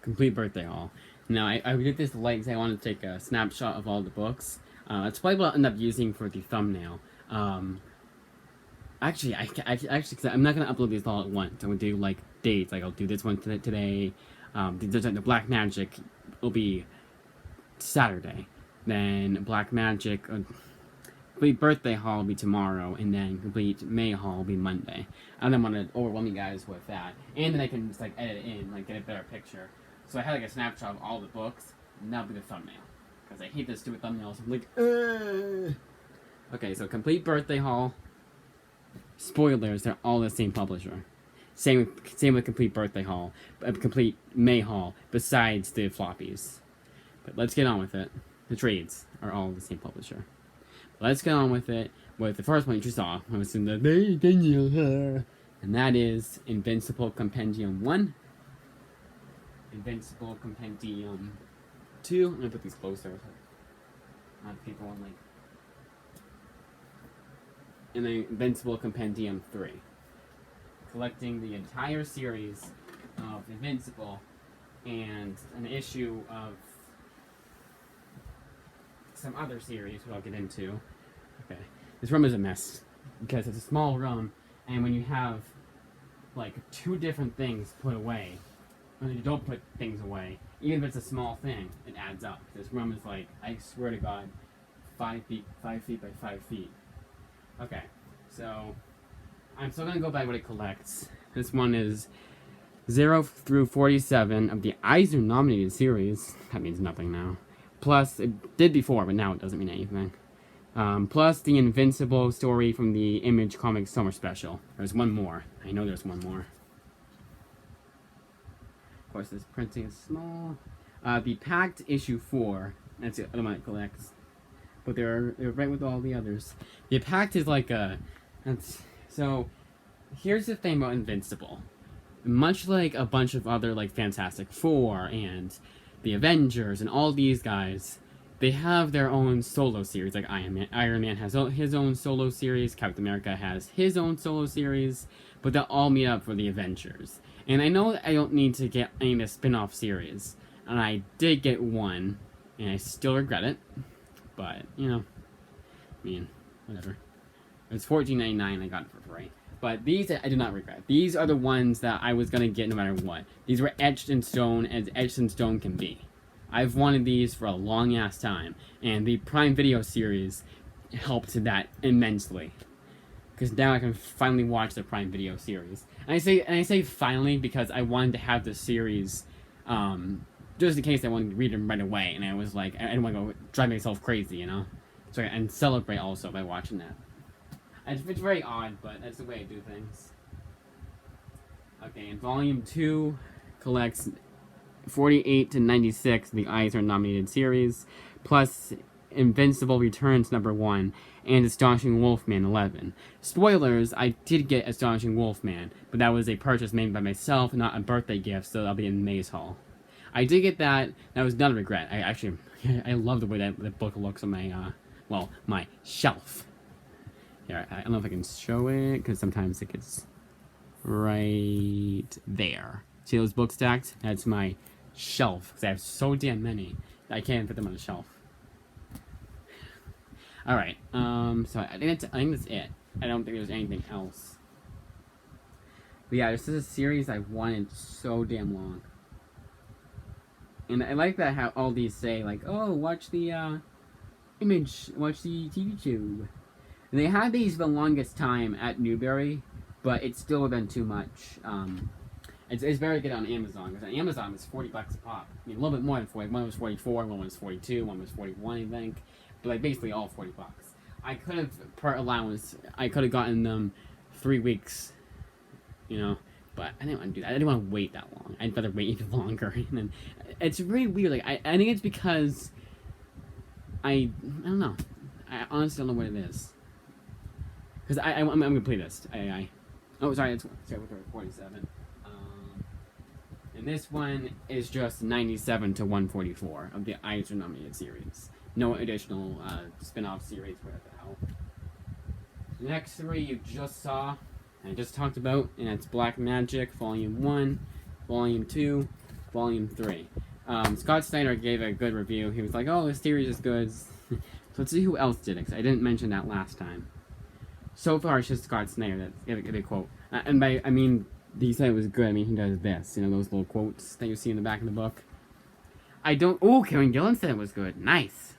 complete birthday haul. Now, I did this late because I wanted to take a snapshot of all the books. That's probably what I'll end up using for the thumbnail. Actually, cause I'm not gonna upload these all at once. I'm gonna do like dates. Like I'll do this one today. The Black Magic will be Saturday. Then Black Magic, complete birthday haul will be tomorrow, and then complete May haul will be Monday. I don't want to overwhelm you guys with that, and then I can just like edit it in, like get a better picture. So I had like a snapshot of all the books, and that'll be the thumbnail. Because I hate this stupid thumbnails. I'm like, ugh. Okay, so complete birthday haul. Spoilers, they're all the same publisher. Same with complete birthday haul, complete May haul, besides the floppies. But let's get on with it. The trades are all the same publisher. Let's get on with it. With the first one you saw, I was in the and that is Invincible Compendium 1. Invincible Compendium 2. I'm gonna put these closer. People on like. And then Invincible Compendium 3. Collecting the entire series of Invincible and an issue of some other series, which I'll get into. Okay. This room is a mess because it's a small room, and when you have like 2 different things put away, when you don't put things away, even if it's a small thing, it adds up. This room is like, I swear to God, 5 feet by 5 feet. Okay, so I'm still gonna go by what it collects. This one is 0 through 47 of the Eisner nominated series. That means nothing now. Plus, it did before, but now it doesn't mean anything. Plus the Invincible story from the Image Comics Summer Special. There's one more. I know there's one more. Of course, this printing is small. The Pact issue 4. That's the other one it collects. But they're right with all the others. The Pact is like a... So, here's the thing about Invincible. Much like a bunch of other like Fantastic Four and the Avengers and all these guys, they have their own solo series. Like Iron Man has his own solo series. Captain America has his own solo series. But they'll all meet up for the Avengers. And I know that I don't need to get any of the spin-off series. And I did get one. And I still regret it. But, you know. I mean, whatever. It's $14.99. I got it for free. But these I do not regret. These are the ones that I was going to get no matter what. These were etched in stone as etched in stone can be. I've wanted these for a long ass time. And the Prime Video series helped that immensely. Because now I can finally watch the Prime Video series. And I say finally because I wanted to have the series just in case I wanted to read them right away. And I was like, I didn't want to go drive myself crazy, you know? So, and celebrate also by watching that. It's very odd, but that's the way I do things. Okay, and Volume 2 collects 48 to 96 of the Eisner nominated series, plus Invincible Returns #1 and Astonishing Wolfman 11. Spoilers, I did get Astonishing Wolfman, but that was a purchase made by myself, not a birthday gift, so that'll be in May's haul. I did get that. That was not a regret. I love the way that book looks on my, my shelf. Here, I don't know if I can show it, because sometimes it gets right there. See those books stacked? That's my shelf, because I have so damn many that I can't put them on the shelf. Alright, so I think that's it. I don't think there's anything else. But yeah, this is a series I've wanted so damn long. And I like that how all these say, like, oh, watch the, watch the TV tube. And they had these the longest time at Newberry, but it's still been too much. It's very good on Amazon, because on Amazon it's $40 a pop. I mean, a little bit more than 40. One was 44, one was 42, one was 41, I think. But like basically all $40. I could have, per allowance, I could have gotten them 3 weeks, you know. But I didn't want to do that. I didn't want to wait that long. I'd rather wait even longer. And then it's really weird. Like I think it's because I don't know. I honestly don't know what it is. Because I'm gonna play this. Oh, sorry. It's 47. And this one is just 97 to 144 of the Eisner nominated series. No additional spin-off series, whatever the hell. The next 3 you just saw, and I just talked about, and it's Black Magic, Volume 1, Volume 2, Volume 3. Scott Snyder gave a good review. He was like, oh, this series is good. So let's see who else did it, 'cause I didn't mention that last time. So far, it's just Scott Snyder that gave a quote. And by, I mean, he said it was good. I mean, he does this. You know, those little quotes that you see in the back of the book. Oh, Kieran Gillen said it was good. Nice.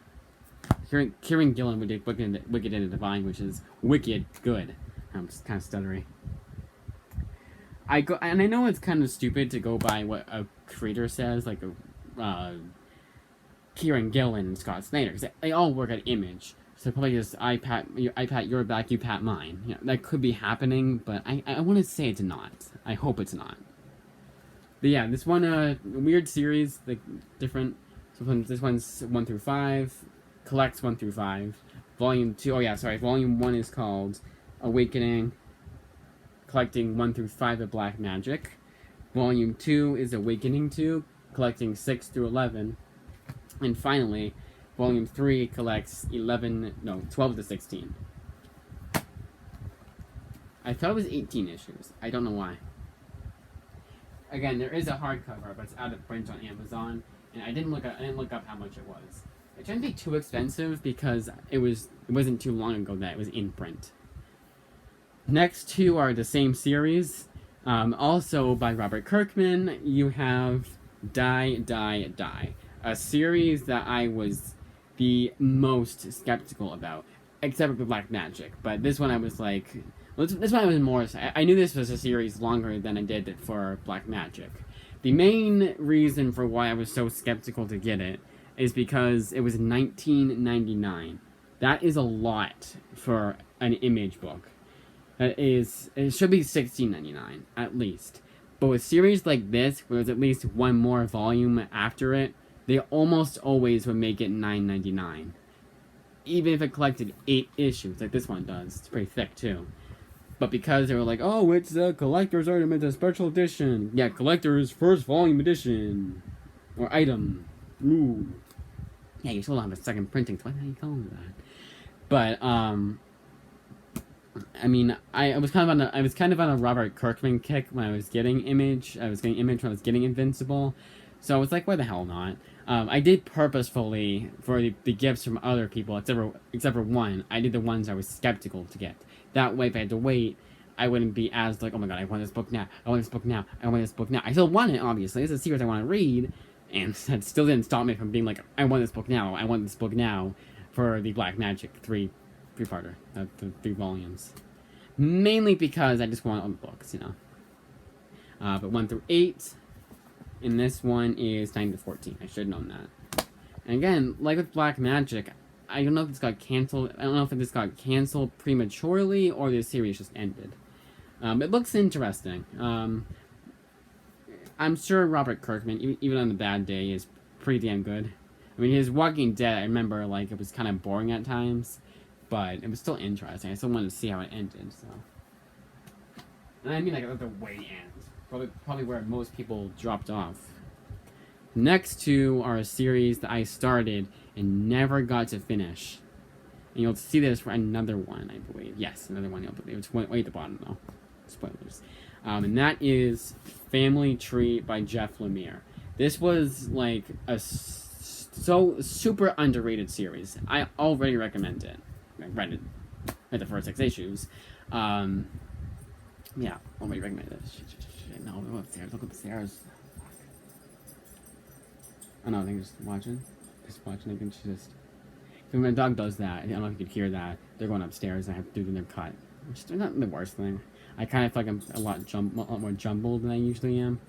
Kieran Gillen would do Wicked and the Divine, which is wicked good. I'm just kind of stuttery. And I know it's kind of stupid to go by what a creator says, like Kieran Gillen and Scott Snyder, because they all work at Image. So probably just I pat your back, you pat mine. You know, that could be happening, but I want to say it's not. I hope it's not. But yeah, this one weird series, like different. So this one's 1 through 5, collects 1 through 5. Volume 2. Oh yeah, sorry. Volume 1 is called Awakening, collecting 1 through 5 of Black Magic. Volume 2 is Awakening 2, collecting 6 through 11. And finally, Volume 3 collects 12 to 16. I thought it was 18 issues. I don't know why. Again, there is a hardcover, but it's out of print on Amazon, and I didn't look up how much it was. It shouldn't be too expensive because it wasn't too long ago that it was in print. Next two are the same series, also by Robert Kirkman. You have Die, Die, Die, a series that I was the most skeptical about, except for Black Magic. But this one I was like, this one I was more. I knew this was a series longer than I did for Black Magic. The main reason for why I was so skeptical to get it is because it was $19.99. That is a lot for an Image book. It should be $16.99 at least. But with series like this, where there's at least one more volume after it, they almost always would make it $9.99. Even if it collected 8 issues, like this one does. It's pretty thick too. But because they were like, oh, it's a collector's item, it's a special edition. Yeah, collector's first volume edition. Or item. Ooh. Yeah, you still don't have a second printing, so why do you call it that? But, I mean, I was kind of on a Robert Kirkman kick when I was getting Image. I was getting Image when I was getting Invincible. So I was like, why the hell not? I did purposefully, for the gifts from other people, except for one, I did the ones I was skeptical to get. That way, if I had to wait, I wouldn't be as like, oh my god, I want this book now, I want this book now, I want this book now. I still want it, obviously. It's a series I want to read, and that still didn't stop me from being like, I want this book now, I want this book now, for the Black Magic three-parter, the 3 volumes. Mainly because I just want all the books, you know. But 1 through 8, and this one is 9 to 14. I should have known that. And again, like with Black Magic, I don't know if this got canceled. I don't know if this got canceled prematurely or the series just ended. It looks interesting. I'm sure Robert Kirkman, even on the bad day, is pretty damn good. I mean, his Walking Dead, I remember, like, it was kind of boring at times, but it was still interesting. I still wanted to see how it ended, so. And I mean, like, the way it ends. Probably where most people dropped off. Next two are a series that I started and never got to finish. And you'll see this for another one, I believe. Yes, another one. It's way at the bottom, though. Spoilers. And that is Family Tree by Jeff Lemire. This was, like, a super underrated series. I already recommend it. I read the first 6 issues. Yeah, already recommend it. No, look upstairs. Look upstairs. Oh no, I think just watching. I think she just. When my dog does that, I don't know if you could hear that. They're going upstairs and I have to do their cut. Which is not the worst thing. I kind of feel like I'm a lot more jumbled than I usually am.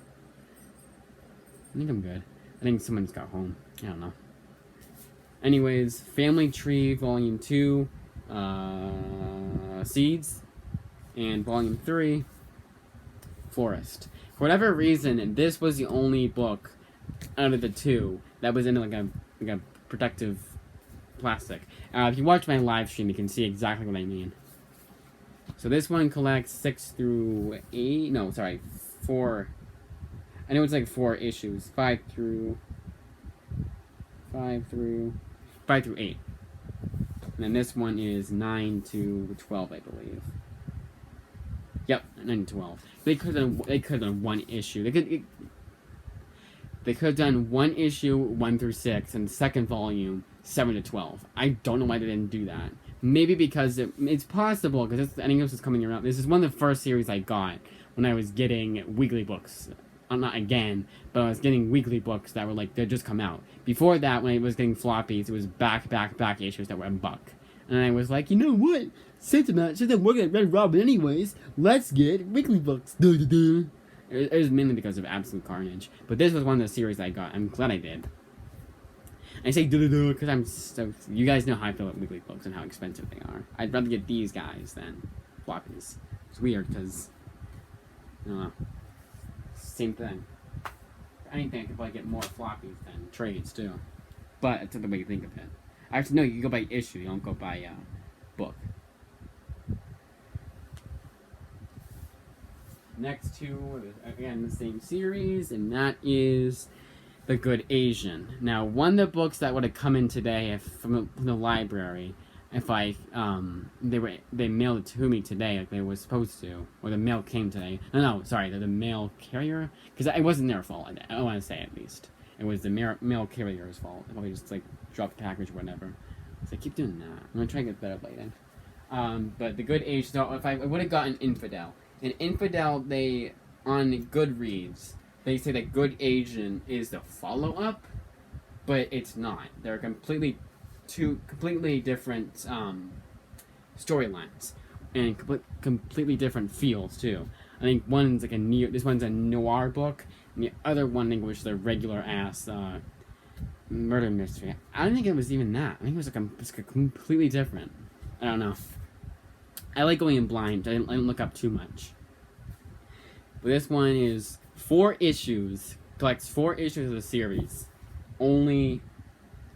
I think I'm good. I think someone's got home. I don't know. Anyways, Family Tree Volume 2, Seeds, and Volume 3, Forest. For whatever reason, this was the only book out of the 2 that was in like a protective plastic. If you watch my live stream, you can see exactly what I mean. So this one collects 6 through 8. No, sorry, 4. I know it's like 4 issues. 5 through 8. And then this one is 9 to 12, I believe. Yep, 9 to 12. They could have done one issue. They could have done one issue 1 through 6 and the second volume 7 to 12. I don't know why they didn't do that. Maybe because it's possible, because I think this was coming around. This is one of the first series I got when I was getting weekly books. Not again, but I was getting weekly books that were like, they just come out. Before that, when I was getting floppies, it was back issues that were $1. And I was like, you know what? Since I'm working at Red Robin anyways, let's get weekly books. It was mainly because of Absolute Carnage. But this was one of the series I got. I'm glad I did. I say because I'm so... You guys know how I feel about weekly books and how expensive they are. I'd rather get these guys than floppies. It's weird because... I don't know. Same thing. If anything, I could probably get more floppies than trades too. But it's the way you think of it. Actually, no, you go by issue. You don't go by book. Next to, again, the same series, and that is The Good Asian. Now, one of the books that would have come in today from the library, if I they mailed it to me today like they were supposed to, or the mail came today. No, sorry, the mail carrier, because it wasn't their fault. I don't want to say at least it was the mail carrier's fault. They probably just like dropped the package or whatever. So I keep doing that. I'm gonna try and get better later. But The Good Asian. So if I would have gotten Infidel. In Infidel, they, on Goodreads, they say that Good Asian is the follow-up, but it's not. They're completely different storylines, and completely different feels, too. I think one's like this one's a noir book, and the other one, I think, was the regular-ass murder mystery. I don't think it was even that. I think it was like completely different. I don't know. I like going in blind. I didn't look up too much. But this one is 4 issues. Collects 4 issues of the series. Only,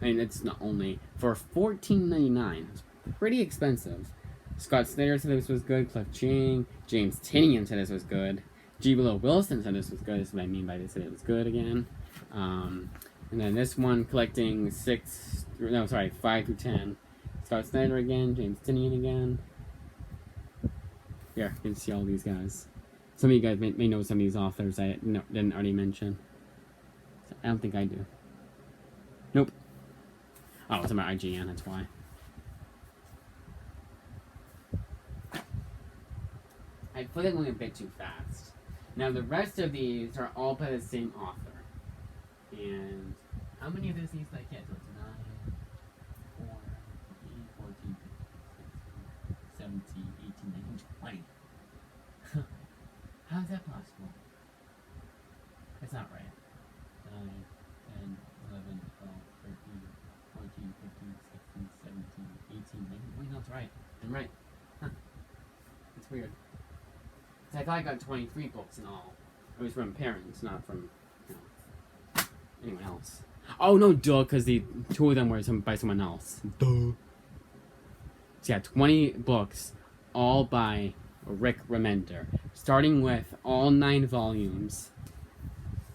I mean, it's not only, for $14.99. It's pretty expensive. Scott Snyder said this was good. Cliff Chiang. James Tynion said this was good. G. Willow Wilson said this was good. This is what I mean by they said it was good again. And then this one collecting 5 through 10. Scott Snyder again. James Tynion again. Here, you can see all these guys. Some of you guys may know some of these authors I didn't already mention. So I don't think I do. Nope. Oh, it's about IGN, that's why. I feel like I'm going a bit too fast. Now, the rest of these are all by the same author. And how many of those did I get? So it's 9, 4, 8, 14, 16, 17, 18, 19, 20. How is that possible? That's not right. 9, 10, 11, 12, 13, 14, 15, 16, 17, 18, 19. Wait, no, that's right. I'm right. Huh. That's weird. So I thought I got 23 books in all. It was from parents, not from anyone else. Oh, no, duh, because the 2 of them were by someone else. Duh. So yeah, 20 books, all by Rick Remender, starting with all 9 volumes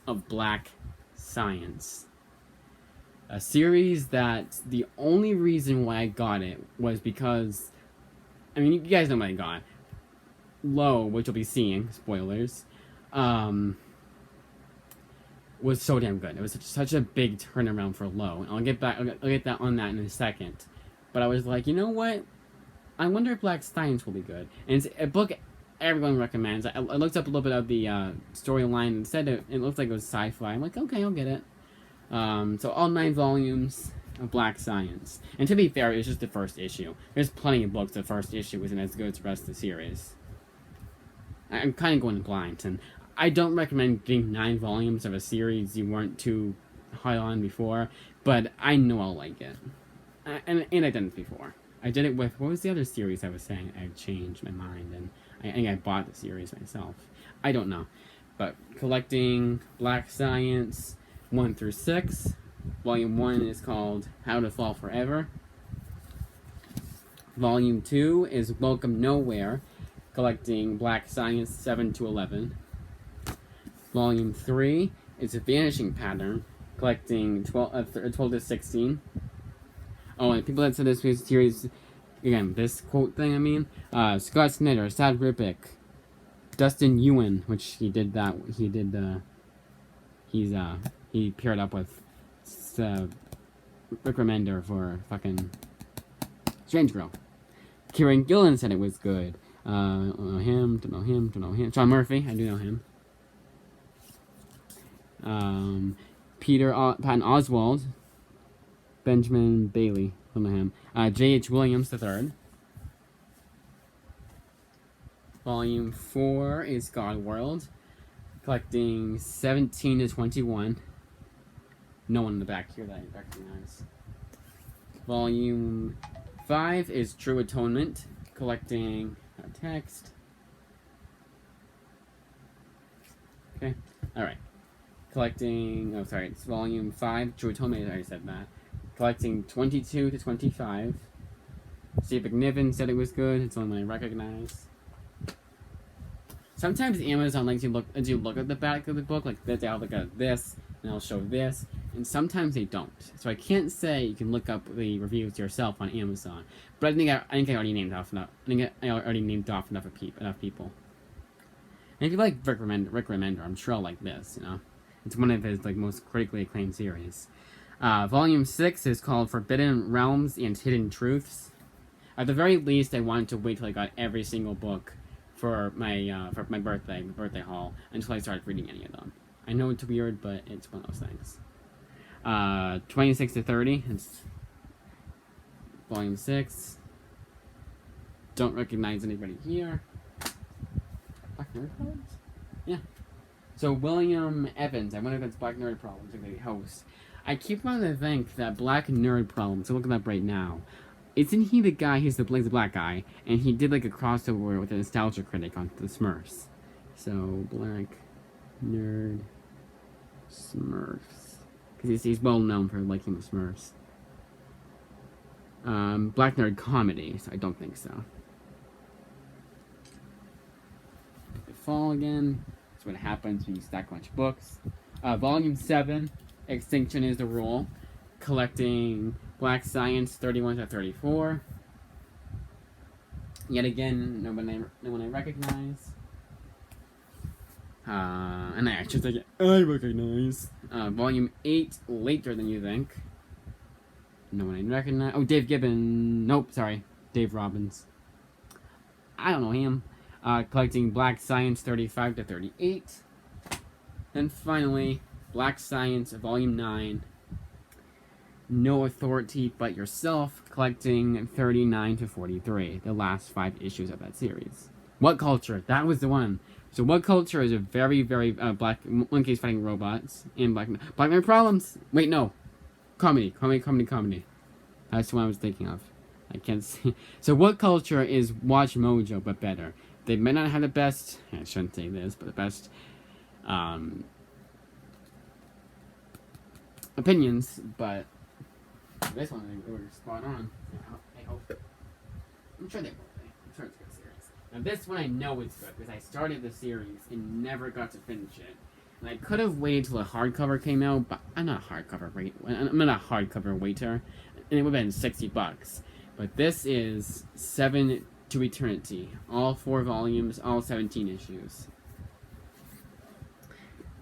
of Black Science. A series that the only reason why I got it was because, I mean, you guys know what I got. Low, which you'll be seeing, spoilers, was so damn good. It was such a big turnaround for Low. And I'll get that on that in a second. But I was like, you know what? I wonder if Black Science will be good. And it's a book everyone recommends. I looked up a little bit of the storyline and said it looked like it was sci-fi. I'm like, okay, I'll get it. So all 9 volumes of Black Science. And to be fair, it was just the first issue. There's plenty of books. The first issue wasn't as good as the rest of the series. I'm kind of going blind, and I don't recommend getting 9 volumes of a series you weren't too high on before, but I know I'll like it. And I've done it before. I did it with, what was the other series I was saying? I changed my mind, and I think I bought the series myself. I don't know. But collecting Black Science 1 through 6. Volume 1 is called How to Fall Forever. Volume 2 is Welcome Nowhere, collecting Black Science 7 to 11. Volume 3 is A Vanishing Pattern, collecting 12 to 16. Oh, and people that said this series, again, this quote thing, I mean, Scott Snyder, Sad Rippick, Dustin Ewan, which he's he paired up with Rick Remender for fucking Strange Girl. Kieran Gillen said it was good. Don't know him. John Murphy, I do know him. Patton Oswalt, Benjamin Bailey, don't know him. J.H. Williams III. Volume 4 is God World, collecting 17 to 21. No one in the back here that I recognize. Volume 5 is True Atonement, collecting text. Okay, alright. Collecting, it's volume 5, True Atonement, I already said that. Collecting 22 to 25. Steve McNiven said it was good, it's the only one I recognize. Sometimes Amazon lets you look at the back of the book, like they'll look at this, and they'll show this, and sometimes they don't. So I can't say you can look up the reviews yourself on Amazon. But I think I already named off enough. Enough people. And if you like Rick Remender, I'm sure I'll like this. You know, it's one of his most critically acclaimed series. Volume 6 is called Forbidden Realms and Hidden Truths. At the very least, I wanted to wait till I got every single book for my birthday haul, until I started reading any of them. I know it's weird, but it's one of those things. 26 to 30, it's volume 6. Don't recognize anybody here. Black Nerd Problems? Yeah. So William Evans, I wonder if it's Black Nerd Problems, or the host. I keep wanting to think that Black Nerd Problems, so look it up right now. Isn't he the guy, he's the black guy, and he did a crossover with a nostalgia critic on the Smurfs. So, Black Nerd Smurfs. Because he's well known for liking the Smurfs. Black Nerd Comedy, so I don't think so. The fall again. That's what happens when you stack a bunch of books. Volume 7, Extinction is the Rule. Collecting Black Science 31 to 34. Yet again, no one I recognize. And I should say I recognize. Volume 8, Later Than You Think. No one I recognize. Oh, Dave Gibbon. Nope, sorry. Dave Robbins. I don't know him. Collecting Black Science 35 to 38. And finally, Black Science Volume 9. No Authority But Yourself, collecting 39 to 43, the last 5 issues of that series. What Culture? That was the one. So What Culture is a very, very black monkeys fighting robots and Black Nerd Problems. Wait, no, comedy. That's the one I was thinking of. I can't see. So What Culture is Watch Mojo but better. They may not have the best. I shouldn't say this, but the best opinions, but. This one, they were spot on. I hope. I'm sure they will be. I'm sure it's a good series. Now, this one I know is good because I started the series and never got to finish it. And I could have waited till a hardcover came out, but I'm not a hardcover waiter, and it would have been $60. But this is 7 to Eternity. All 4 volumes, all 17 issues.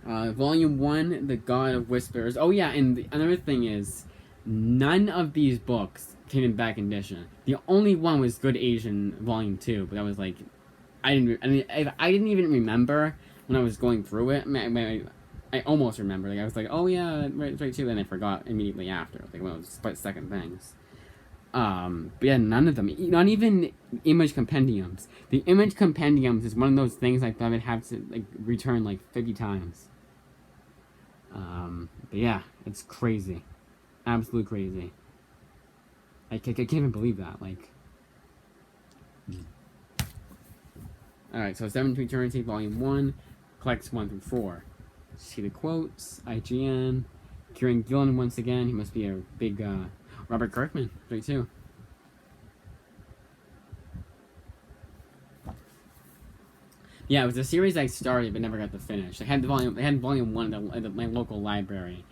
Volume 1, The God of Whispers. Oh yeah, and another thing is, none of these books came in back edition. The only one was Good Asian Volume 2, but that was I didn't even remember when I was going through it. I almost remember. I was like, oh yeah, right too, and I forgot immediately after. One of those split-second things. But yeah, none of them. Not even Image Compendiums. The Image Compendiums is one of those things I thought I'd have to return 50 times. But yeah, it's crazy. Absolute crazy. I can't even believe that. Alright, so 7 to Eternity, Volume 1, collects 1 through 4. See the quotes, IGN, Kieran Gillen once again. He must be a big Robert Kirkman, 32. Yeah, it was a series I started but never got to finish. They had volume 1 at my local library.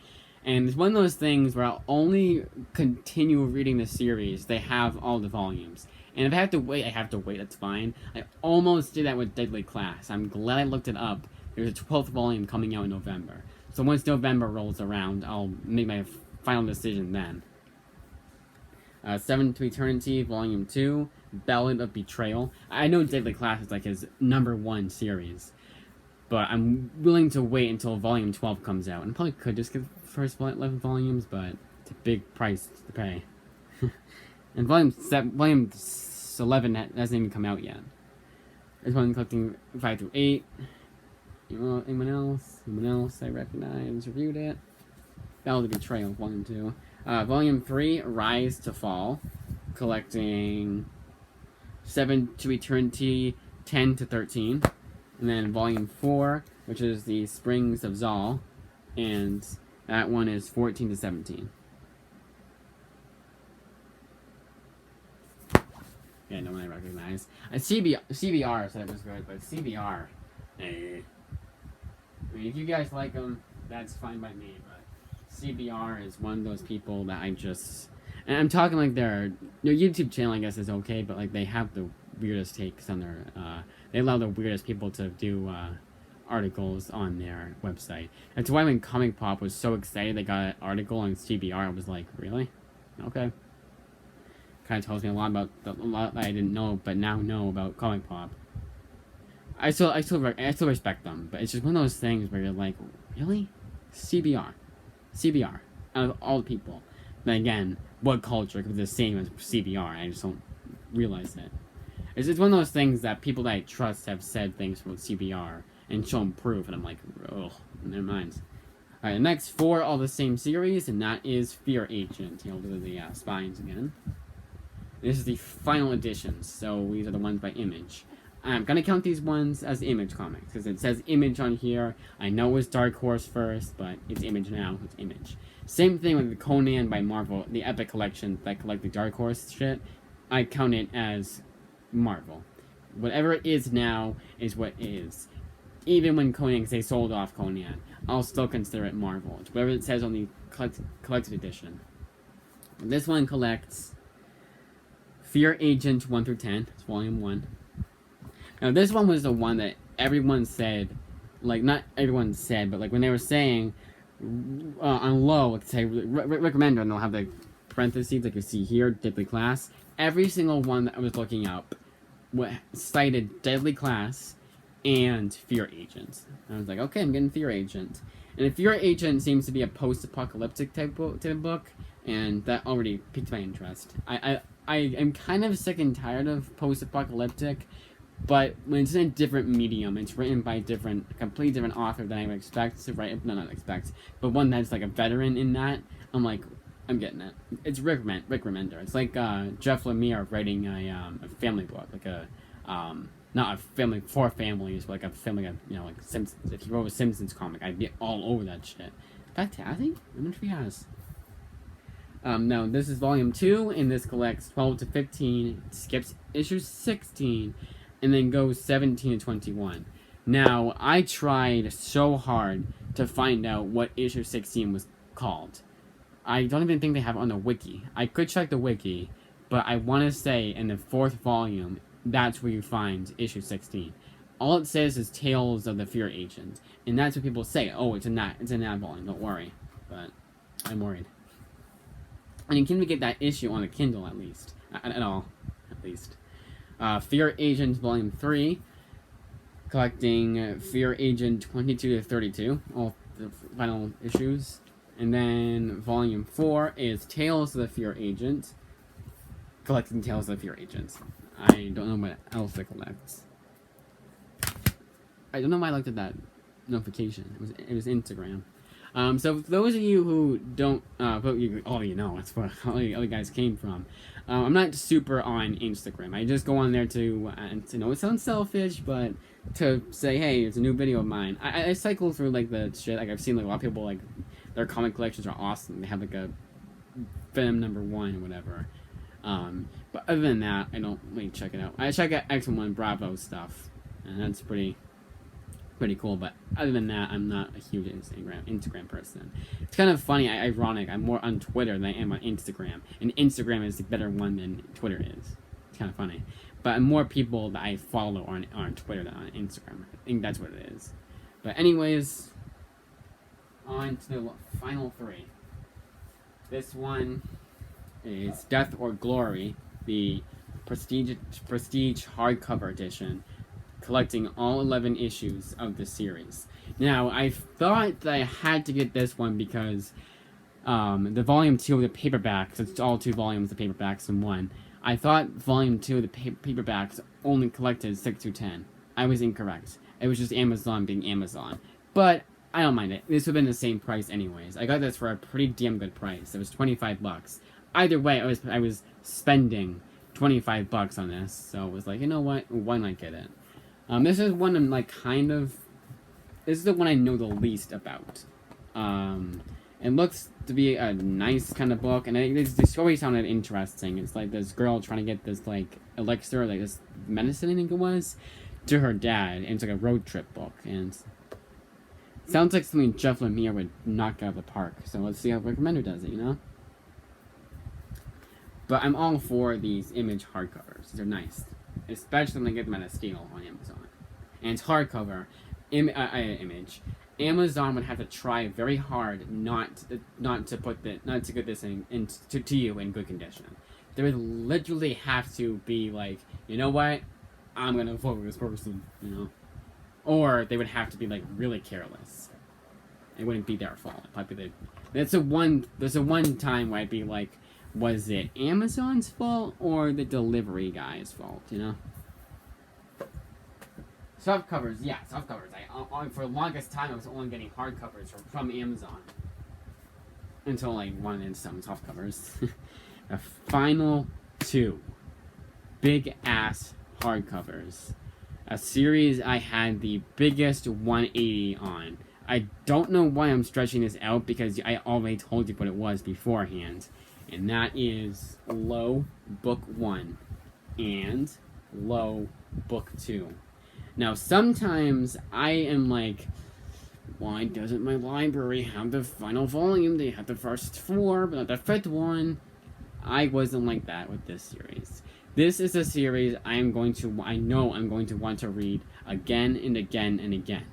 And it's one of those things where I'll only continue reading the series. They have all the volumes. And if I have to wait, that's fine. I almost did that with Deadly Class. I'm glad I looked it up. There's a 12th volume coming out in November. So once November rolls around, I'll make my final decision then. Seven to Eternity, Volume 2, Ballad of Betrayal. I know Deadly Class is like his #1 series, but I'm willing to wait until Volume 12 comes out. And probably could just get the first 11 volumes, but it's a big price to pay. And Volume 11 hasn't even come out yet. There's one collecting 5 through 8. Anyone else? Anyone else I recognize reviewed it? Ballad of Betrayal, Volume 2. Volume 3, Rise to Fall, collecting 7 to Eternity, 10 to 13. And then Volume 4, which is the Springs of Zal, and that one is 14 to 17. Yeah, no one I recognize. CBR said it was good, but CBR, eh. I mean, if you guys like them, that's fine by me, but CBR is one of those people that I just... And I'm talking like their YouTube channel, I guess, is okay, but like they have the weirdest takes on their... they allow the weirdest people to do articles on their website. That's why when Comic Pop was so excited they got an article on CBR, I was like, really? Okay. Kind of tells me a lot about a lot that I didn't know, but now know about Comic Pop. I still respect them, but it's just one of those things where you're like, really? CBR, out of all the people. But again, what culture could be the same as CBR? I just don't realize it. It's just one of those things that people that I trust have said things from CBR and shown proof, and I'm like, ugh, never mind. Alright, the next 4 are all the same series, and that is Fear Agent. You'll do the spines again. This is the final editions, so these are the ones by Image. I'm gonna count these ones as Image comics, because it says Image on here. I know it was Dark Horse first, but it's Image now, it's Image. Same thing with the Conan by Marvel, the Epic Collection that collect the Dark Horse shit. I count it as Marvel. Whatever it is now is what it is. Even when Conan, they sold off Conan, I'll still consider it Marvel. It's whatever it says on the collected edition. This one collects Fear Agent 1 through 10. It's Volume 1. Now, this one was the one that everyone said, like, not everyone said, but, like, when they were saying, on low, like, say, recommend, and they'll have the parentheses, like you see here, Deadly Class. Every single one that I was looking up cited Deadly Class and Fear Agent. I was like, okay, I'm getting Fear Agent. And Fear Agent seems to be a post-apocalyptic type of book, and that already piqued my interest. I am kind of sick and tired of post-apocalyptic, but when it's in a different medium, it's written by a completely different author than I would expect to write. No, not expect, but one that's like a veteran in that. I'm like, I'm getting it. It's Rick Remender. It's like Jeff Lemire writing a family book, like a not a family for families, but like a family, like Simpsons. If he wrote a Simpsons comic, I'd be all over that shit. In fact, I think I'm not sure he has. No, this is Volume 2, and this collects 12 to 15, skips issue 16, and then goes 17 to 21. Now, I tried so hard to find out what issue 16 was called. I don't even think they have it on the wiki. I could check the wiki, but I want to say in the 4th volume, that's where you find issue 16. All it says is Tales of the Fear Agent, and that's what people say. Oh, it's in that volume, don't worry. But I'm worried. And you can even get that issue on a Kindle, at least. At least. Fear Agent Volume 3, collecting Fear Agent 22 to 32, all the final issues. And then Volume 4 is Tales of the Fear Agent, collecting Tales of the Fear Agent. I don't know what else it collects. I don't know why I looked at that notification. It was Instagram. So for those of you who don't, all of you know, that's where all you guys came from. I'm not super on Instagram. I just go on there to it sounds selfish, but to say, hey, it's a new video of mine. I cycle through, like, the shit. Like, I've seen, like, a lot of people, like, their comic collections are awesome. They have, like, a Venom #1 or whatever. But other than that, I don't really check it out. I check out X1 Bravo stuff, and that's pretty cool, but other than that, I'm not a huge Instagram person. It's kind of funny, ironic, I'm more on Twitter than I am on Instagram, and Instagram is the better one than Twitter is. It's kind of funny. But more people that I follow are on Twitter than on Instagram. I think that's what it is. But anyways, on to the final three. This one is Death or Glory, the prestige hardcover edition, collecting all 11 issues of the series. Now, I thought that I had to get this one because the volume 2 of the paperbacks, it's all 2 volumes of paperbacks in one. I thought volume 2 of the paperbacks only collected 6 through 10. I was incorrect. It was just Amazon being Amazon. But I don't mind it. This would have been the same price anyways. I got this for a pretty damn good price. It was $25. Either way, I was spending $25 on this, so it was like, you know what? Why not get it? This is one I'm like this is the one I know the least about. It looks to be a nice kind of book, and the story sounded interesting. It's like this girl trying to get this like elixir, like this medicine, I think it was, to her dad, and it's like a road trip book, and it sounds like something Jeff Lemire would knock out of the park. So let's see how Rick Remender does it, you know? But I'm all for these Image hardcovers. They're nice, especially when they get them at a steal on Amazon. And it's hardcover, Image. Amazon would have to try very hard not to get this to you in good condition. They would literally have to be like, you know what, I'm gonna vote for this person, you know, or they would have to be like really careless. It wouldn't be their fault. Probably there's a one time where I'd be like, was it Amazon's fault or the delivery guy's fault? You know. Softcovers, yeah, softcovers. For the longest time, I was only getting hardcovers from Amazon until I wanted some softcovers. The final 2 big ass hardcovers, a series I had the biggest 180 on. I don't know why I'm stretching this out because I already told you what it was beforehand, and that is Low Book 1 and Low Book 2. Now, sometimes I am like, why doesn't my library have the final volume? They have the first 4, but not the 5th one. I wasn't like that with this series. This is a series I know I'm going to want to read again and again and again.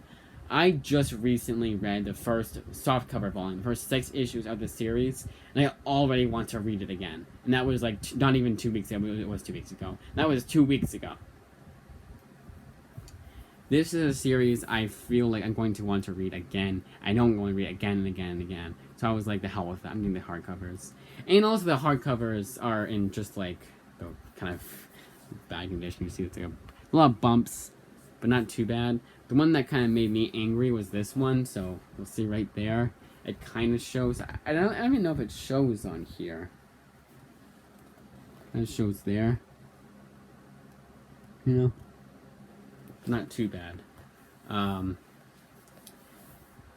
I just recently read the first softcover volume, the first 6 issues of the series, and I already want to read it again. And that was like, not even 2 weeks ago, it was 2 weeks ago. That was 2 weeks ago. This is a series I feel like I'm going to want to read again. I know I'm going to read it again and again and again. So I was like, the hell with that. I'm getting the hardcovers. And also the hardcovers are in just like the kind of bad condition. You see it's like a lot of bumps, but not too bad. The one that kind of made me angry was this one. So you'll see right there. It kind of shows. I don't even know if it shows on here. It shows there. You know? Not too bad.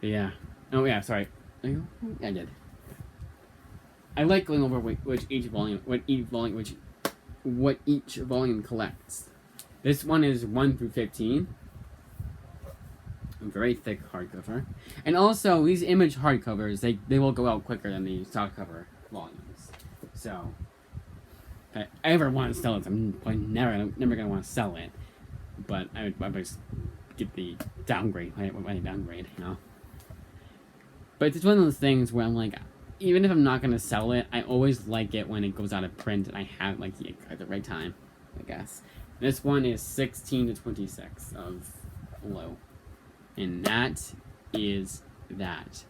Yeah. Oh yeah, sorry. Yeah, I did. I like going over what each volume collects. This one is 1 through 15. A very thick hardcover. And also, these Image hardcovers, they will go out quicker than the softcover volumes. So, if I ever want to sell it, I'm never going to want to sell it. But I would just get the downgrade, when I downgrade, you know. But it's one of those things where I'm like, even if I'm not gonna sell it, I always like it when it goes out of print and I have like at the right time, I guess. This one is 16 to 26 of Low, and that is that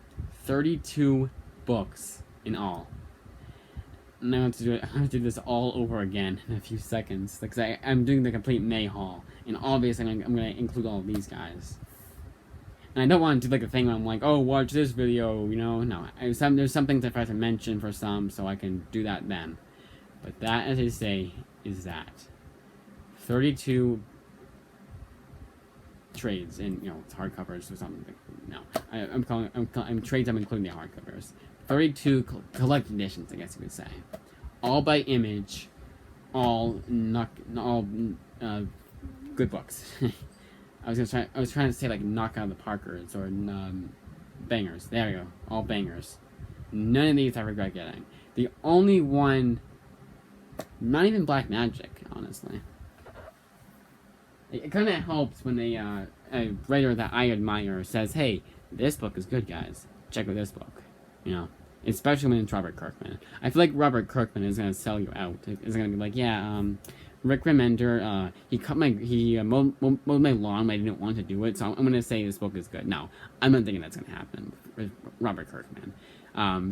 32 books in all. And I have to do this all over again in a few seconds because I'm doing the complete May haul, and obviously I'm going to include all of these guys. And I don't want to do like a thing where I'm like, oh, watch this video, you know. No, there's some things I have to mention for some, so I can do that then. But that, as I say, is that 32 trades, and you know, it's hardcovers or something. No, I'm trades. I'm including the hardcovers. 32 collected editions, I guess you could say, all by Image, all good books. I was trying to say like knock out the Parkers or bangers. There you go, all bangers. None of these I regret getting. The only one, not even Black Magic, honestly. It kind of helps when a writer that I admire says, "Hey, this book is good, guys. check out this book. You know, especially when it's Robert Kirkman. I feel like Robert Kirkman is gonna sell you out. It's gonna be like, yeah, Rick Remender, he mowed my lawn, but I didn't want to do it, so I'm gonna say this book is good. No, I'm not thinking that's gonna happen with Robert Kirkman.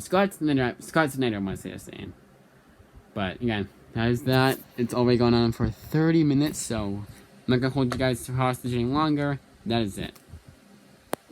Scott Snyder, I want to say the same. But again, that is that. It's already gone on for 30 minutes, so I'm not gonna hold you guys hostage any longer. That is it.